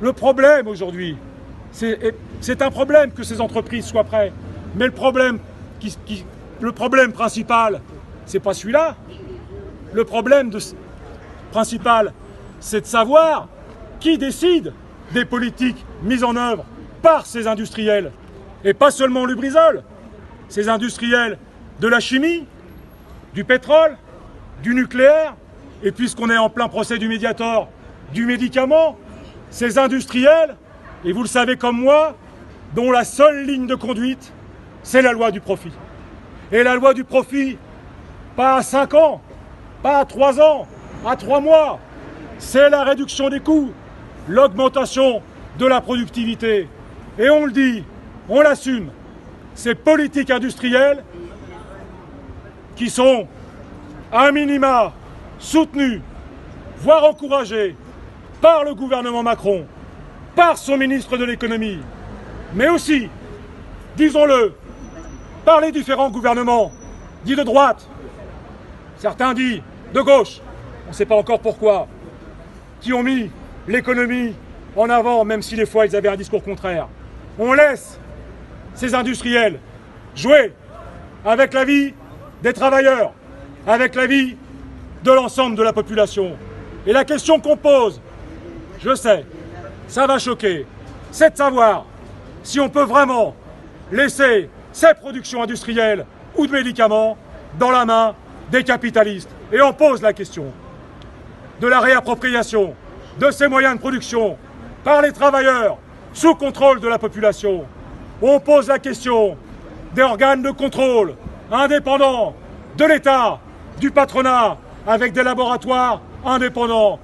Le problème aujourd'hui, c'est un problème que ces entreprises soient prêtes. Mais le problème principal, c'est pas celui-là. Le problème principal, c'est de savoir qui décide des politiques mises en œuvre par ces industriels. Et pas seulement Lubrizol, ces industriels de la chimie, du pétrole, du nucléaire, et puisqu'on est en plein procès du Mediator, du médicament, ces industriels, et vous le savez comme moi, dont la seule ligne de conduite, c'est la loi du profit. Et la loi du profit, pas à 5 ans, pas à 3 ans, à 3 mois, c'est la réduction des coûts, l'augmentation de la productivité. Et on le dit, on l'assume, ces politiques industrielles qui sont, à minima, soutenues, voire encouragées par le gouvernement Macron, par son ministre de l'économie, mais aussi, disons-le, par les différents gouvernements, dits de droite, certains dits de gauche, on ne sait pas encore pourquoi, qui ont mis l'économie en avant, même si des fois ils avaient un discours contraire. On laisse ces industriels jouer avec la vie des travailleurs, avec la vie de l'ensemble de la population. Et la question qu'on pose, je sais, ça va choquer, c'est de savoir si on peut vraiment laisser ces productions industrielles ou de médicaments dans la main des capitalistes. Et on pose la question de la réappropriation de ces moyens de production par les travailleurs sous contrôle de la population. On pose la question des organes de contrôle indépendants de l'État, du patronat, avec des laboratoires indépendants.